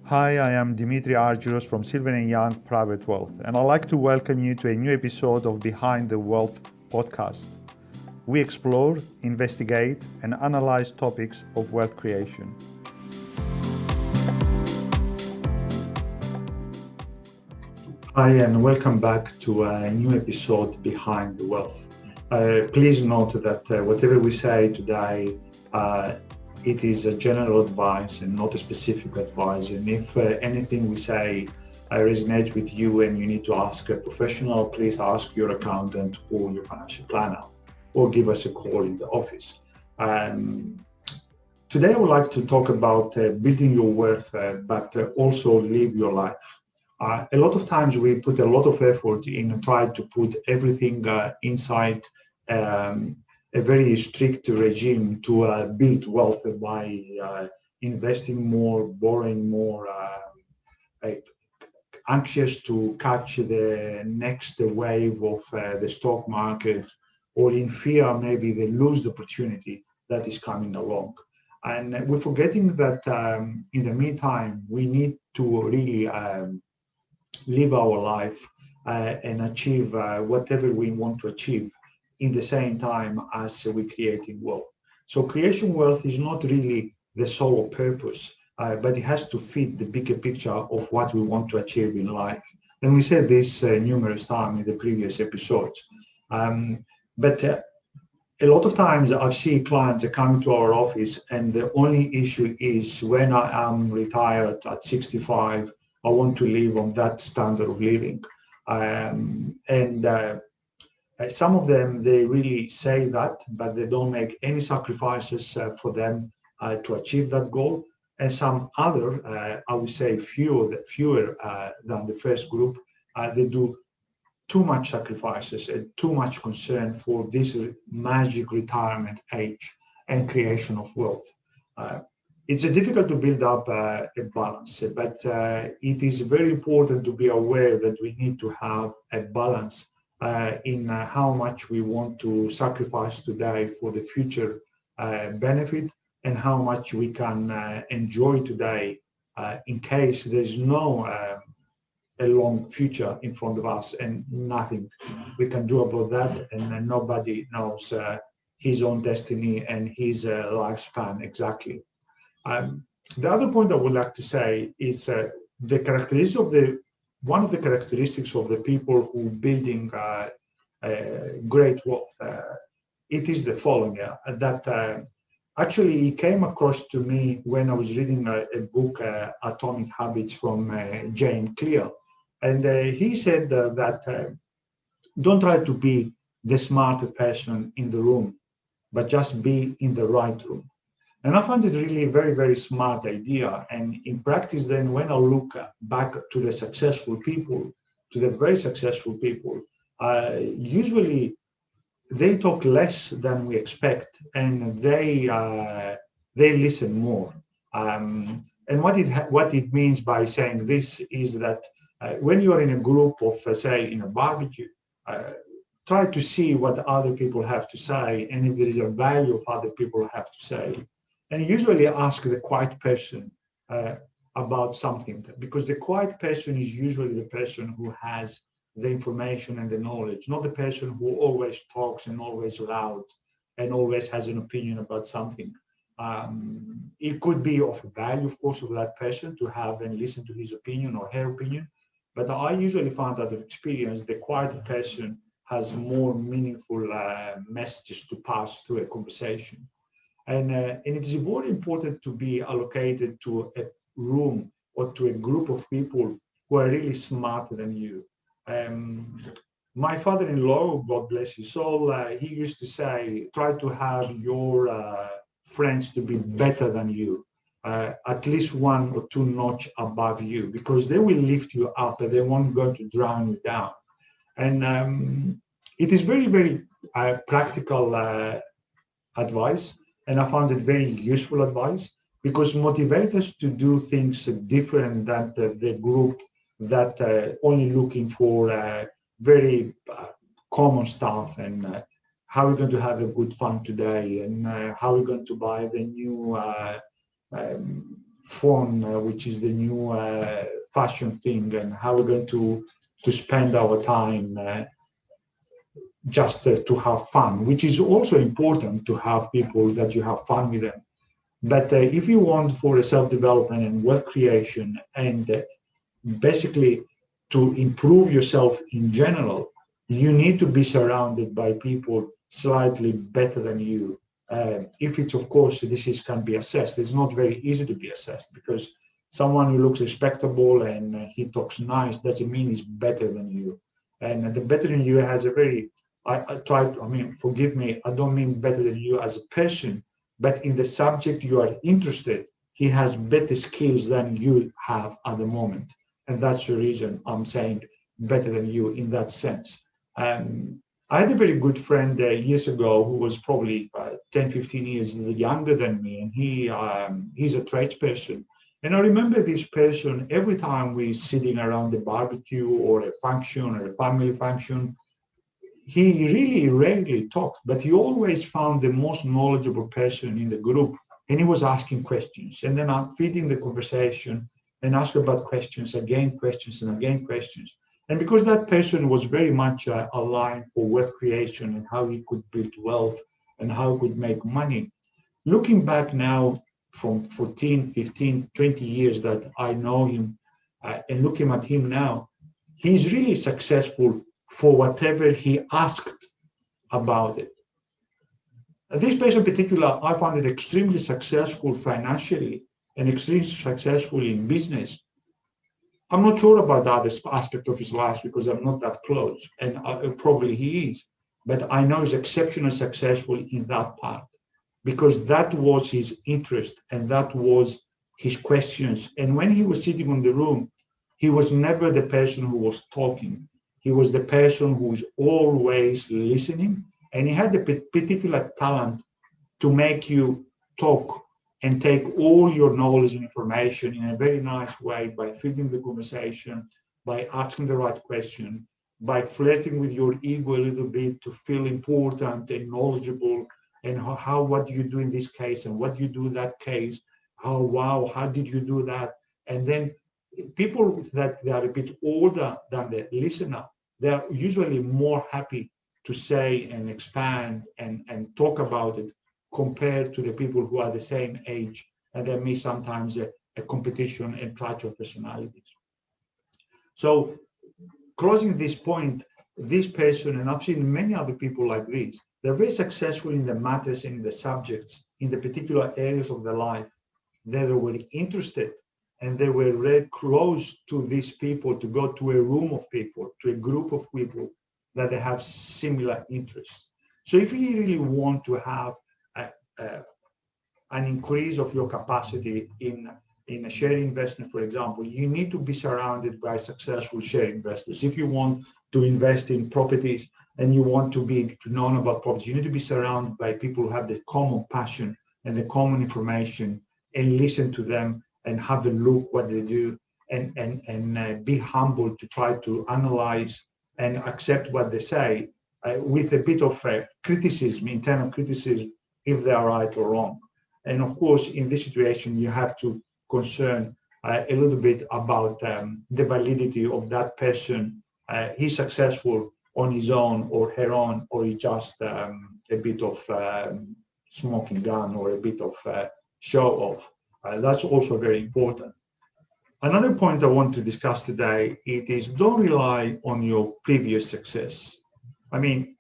Hi, I am Dimitri Argyros from Sylvan & Young Private Wealth, and I'd like to welcome you to a new episode of Behind the Wealth podcast. We explore, investigate, and analyze topics of wealth creation. Hi, and welcome back to a new episode Behind the Wealth. Please note that whatever we say today, it is a general advice and not a specific advice. And if anything we say resonates with you and you need to ask a professional, please ask your accountant or your financial planner, or give us a call in the office. Today, I would like to talk about building your wealth, but also live your life. A lot of times we put a lot of effort in trying to put everything inside a very strict regime to build wealth by investing more, borrowing more, anxious to catch the next wave of the stock market, or in fear maybe they lose the opportunity that is coming along. And we're forgetting that in the meantime, we need to really live our life and achieve whatever we want to achieve in the same time as we're creating wealth. So creation wealth is not really the sole purpose, but it has to fit the bigger picture of what we want to achieve in life. And we said this numerous times in the previous episodes. But a lot of times I've seen clients that come to our office and the only issue is when I am retired at 65, I want to live on that standard of living. Some of them, they really say that, but they don't make any sacrifices for them to achieve that goal. And some other, I would say fewer than the first group, they do too much sacrifices and too much concern for this magic retirement age and creation of wealth. It's difficult to build up a balance, but it is very important to be aware that we need to have a balance in how much we want to sacrifice today for the future benefit, and how much we can enjoy today in case there's no a long future in front of us and nothing we can do about that, and nobody knows his own destiny and his lifespan exactly. The other point I would like to say is the characteristic of one of the characteristics of the people who building great wealth. It is the following: that actually it came across to me when I was reading a book, Atomic Habits, from James Clear, and he said that don't try to be the smarter person in the room, but just be in the right room. And I found it really a very, very smart idea. And in practice, then when I look back to the successful people, to the very successful people, usually they talk less than we expect, and they listen more. And what it means by saying this is that when you are in a group of, say, in a barbecue, try to see what other people have to say, and if there is a value of other people have to say. And usually ask the quiet person about something, because the quiet person is usually the person who has the information and the knowledge, not the person who always talks and always loud and always has an opinion about something. It could be of value, of course, of that person to have and listen to his opinion or her opinion. But I usually found out of experience, the quiet person has more meaningful messages to pass through a conversation. And it is very important to be allocated to a room or to a group of people who are really smarter than you. My father-in-law, God bless his soul, he used to say, try to have your friends to be better than you, at least one or two notch above you, because they will lift you up and they won't go to drown you down. And it is very, very practical advice. And I found it very useful advice, because motivate us to do things different than the group that only looking for very common stuff, and how we're going to have a good fun today, and how we're going to buy the new phone, which is the new fashion thing, and how we're going to spend our time just to have fun, which is also important to have people that you have fun with them. But if you want for a self-development and wealth creation and basically to improve yourself in general, you need to be surrounded by people slightly better than you. If it's, of course, can be assessed. It's not very easy to be assessed because someone who looks respectable and he talks nice doesn't mean he's better than you. And the better than you has a very, forgive me, I don't mean better than you as a person, but in the subject you are interested, he has better skills than you have at the moment. And that's the reason I'm saying better than you in that sense. I had a very good friend years ago who was probably 10, 15 years younger than me, and he's a tradesperson. And I remember this person, every time we're sitting around the barbecue or a function or a family function, he really rarely talked, but he always found the most knowledgeable person in the group, and he was asking questions. And then I'm feeding the conversation and ask about questions, again questions, and again questions. And because that person was very much aligned for wealth creation and how he could build wealth and how he could make money, looking back now from 14, 15, 20 years that I know him and looking at him now, he's really successful for whatever he asked about it. This person in particular, I found it extremely successful financially and extremely successful in business. I'm not sure about the other aspect of his life because I'm not that close, and probably he is, but I know he's exceptionally successful in that part because that was his interest and that was his questions. And when he was sitting in the room, he was never the person who was talking. He was the person who was always listening, and he had a particular talent to make you talk and take all your knowledge and information in a very nice way by feeding the conversation, by asking the right question, by flirting with your ego a little bit to feel important and knowledgeable, and what do you do in this case and what do you do in that case? Oh, wow, how did you do that? And then people that they are a bit older than the listener, they're usually more happy to say and expand and talk about it compared to the people who are the same age, and there may sometimes a competition and clash of personalities. So closing this point, this person, and I've seen many other people like this, they're very successful in the matters and in the subjects, in the particular areas of their life that they were interested, and they were very close to these people, to go to a room of people, to a group of people that they have similar interests. So if you really want to have an increase of your capacity in a share investment, for example, you need to be surrounded by successful share investors. If you want to invest in properties and you want to know about properties, you need to be surrounded by people who have the common passion and the common information, and listen to them and have a look what they do, and be humble to try to analyze and accept what they say with a bit of criticism, internal criticism, if they are right or wrong. And of course, in this situation, you have to concern a little bit about the validity of that person. He's successful on his own or her own, or he's just a bit of smoking gun or a bit of show off. That's also very important. Another point I want to discuss today, it is don't rely on your previous success. I mean,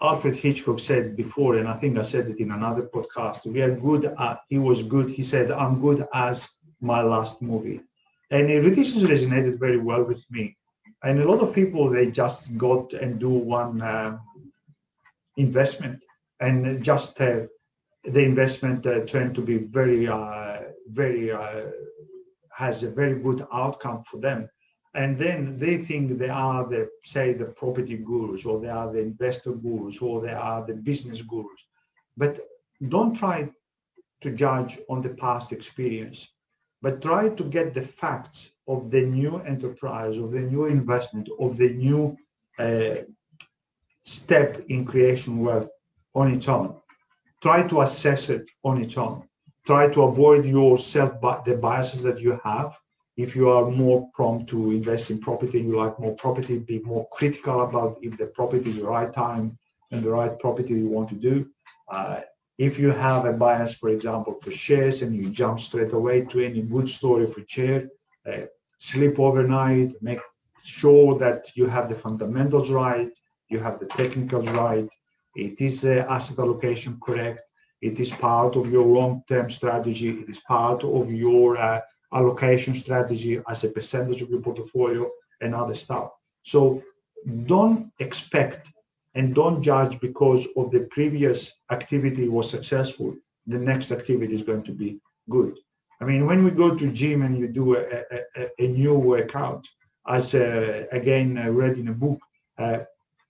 Alfred Hitchcock said before, and I think I said it in another podcast, he was good. He said, I'm good as my last movie. And this has resonated very well with me. And a lot of people, they just got and do one investment, and just the investment turned to be has a very good outcome for them. And then they think they are the property gurus, or they are the investor gurus, or they are the business gurus. But don't try to judge on the past experience, but try to get the facts of the new enterprise, of the new investment, of the new step in creation wealth on its own. Try to assess it on its own. Try to avoid the biases that you have. If you are more prone to invest in property, you like more property, be more critical about if the property is the right time and the right property you want to do. If you have a bias, for example, for shares, and you jump straight away to any good story for share, sleep overnight, make sure that you have the fundamentals right, you have the technicals right, it is asset allocation correct, it is part of your long-term strategy, it is part of your allocation strategy as a percentage of your portfolio and other stuff. So don't expect and don't judge because of the previous activity was successful, the next activity is going to be good. I mean, when we go to gym and you do a new workout, as again I read in a book,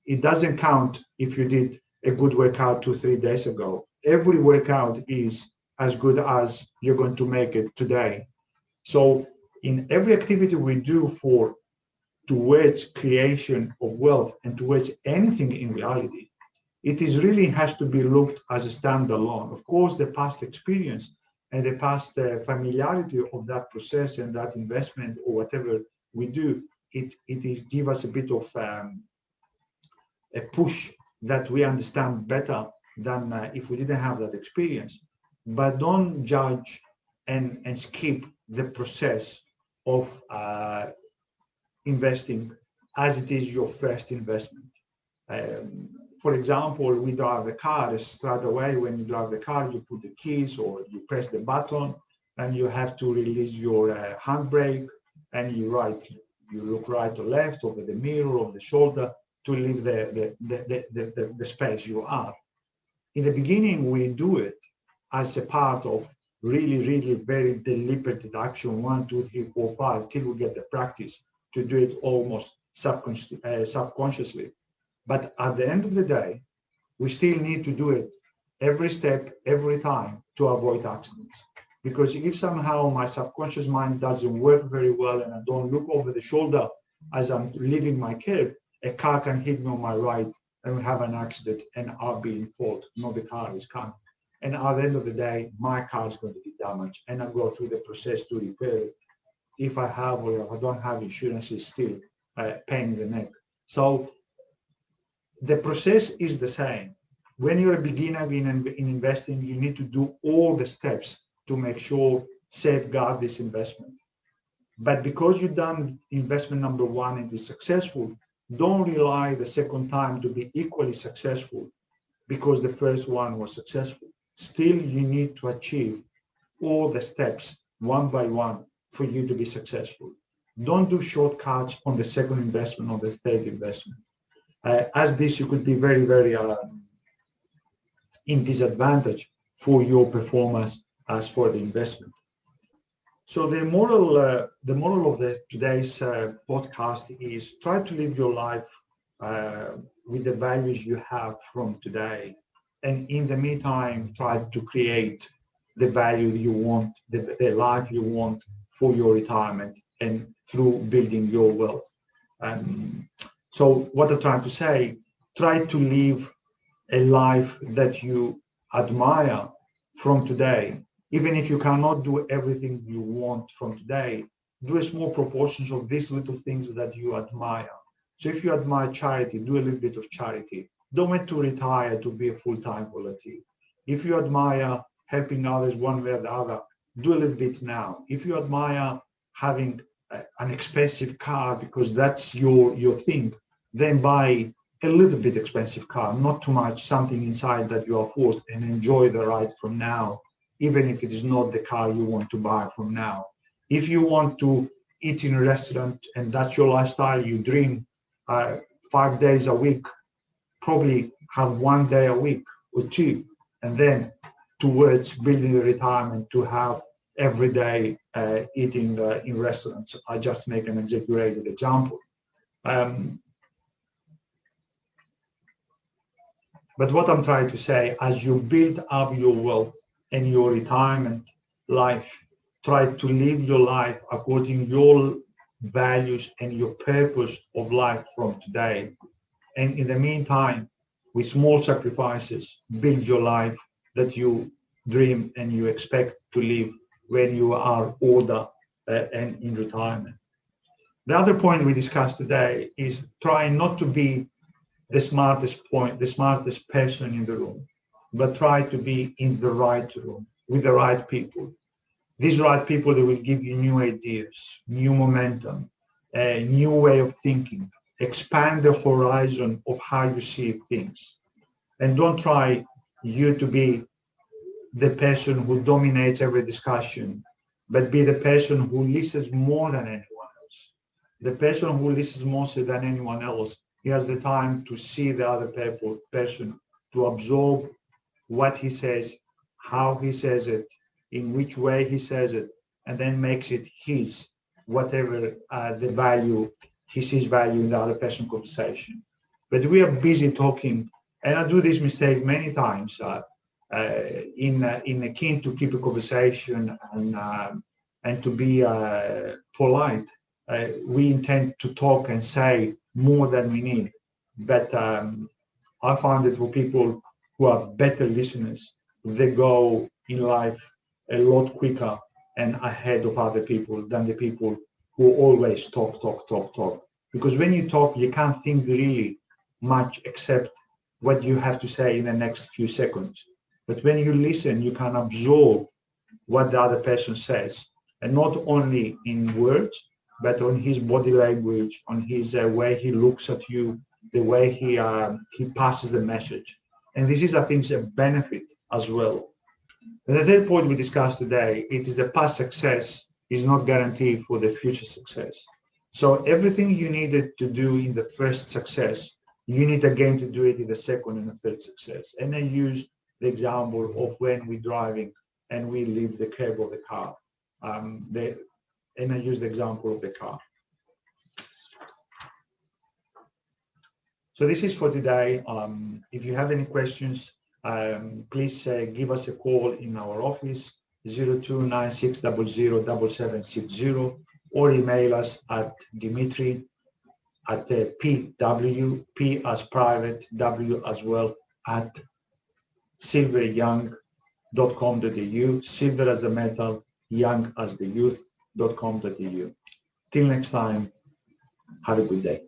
it doesn't count if you did a good workout 2-3 days ago. Every workout is as good as you're going to make it today. So in every activity we do towards creation of wealth and towards anything in reality, it is really has to be looked as a standalone. Of course, the past experience and the past familiarity of that process and that investment or whatever we do, it is give us a bit of a push that we understand better than if we didn't have that experience. But don't judge and skip the process of investing as it is your first investment. For example, we drive a car, straight away when you drive the car, you put the keys or you press the button and you have to release your handbrake and you look right or left over the mirror, over the shoulder to leave the space you are. In the beginning, we do it as a part of really very deliberate action, 1, 2, 3, 4, 5, till we get the practice to do it almost subconsciously. But at the end of the day, we still need to do it every step, every time to avoid accidents. Because if somehow my subconscious mind doesn't work very well and I don't look over the shoulder as I'm leaving my curb, a car can hit me on my right and we have an accident and I'll be in fault, not the car is coming. And at the end of the day, my car is going to be damaged and I go through the process to repair it. If I have or if I don't have insurance, it's still pain in the neck. So the process is the same. When you're a beginner in investing, you need to do all the steps to make sure safeguard this investment. But because you've done investment number 1 and it's successful, don't rely the second time to be equally successful because the first one was successful. Still, you need to achieve all the steps one by one for you to be successful. Don't do shortcuts on the second investment or the third investment. As this, you could be very in disadvantage for your performance as for the investment. So the moral of today's podcast is try to live your life with the values you have from today, and in the meantime, try to create the value you want, the life you want for your retirement, and through building your wealth. So what I'm trying to say, try to live a life that you admire from today. Even if you cannot do everything you want from today, do a small proportions of these little things that you admire. So if you admire charity, do a little bit of charity. Don't wait to retire to be a full-time volunteer. If you admire helping others one way or the other, do a little bit now. If you admire having an expensive car because that's your thing, then buy a little bit expensive car, not too much, something inside that you afford, and enjoy the ride from now, even if it is not the car you want to buy from now. If you want to eat in a restaurant and that's your lifestyle, you dream 5 days a week, probably have 1 day a week or 2, and then towards building the retirement to have every day eating in restaurants. I just make an exaggerated example. But what I'm trying to say, as you build up your wealth and your retirement life, try to live your life according to your values and your purpose of life from today. And in the meantime, with small sacrifices, build your life that you dream and you expect to live when you are older and in retirement. The other point we discussed today is trying not to be the smartest person in the room, but try to be in the right room with the right people. These right people, they will give you new ideas, new momentum, a new way of thinking, expand the horizon of how you see things. And don't try you to be the person who dominates every discussion, but be the person who listens more than anyone else. The person who listens more than anyone else, he has the time to see the other person, to absorb what he says, how he says it, in which way he says it, and then makes it his, whatever the value, he sees value in the other person's conversation. But we are busy talking, and I do this mistake many times, in keen to keep a conversation and to be polite. We intend to talk and say more than we need. But I find that for people who are better listeners, they go in life a lot quicker and ahead of other people than the people who always talk. Because when you talk, you can't think really much except what you have to say in the next few seconds. But when you listen, you can absorb what the other person says, and not only in words, but on his body language, on his way he looks at you, the way he passes the message. And this is, I think, a benefit as well. And the third point we discussed today, it is the past success is not guaranteed for the future success. So everything you needed to do in the first success, you need again to do it in the second and the third success. And I use the example of when we're driving and we leave the curb of the car. And I use the example of the car. So this is for today. If you have any questions, please give us a call in our office, 0296007760, or email us at Dimitri at PW, P as private, W as well, at silveryoung.com.au, silver as the metal, young as the youth.com.au. Till next time, have a good day.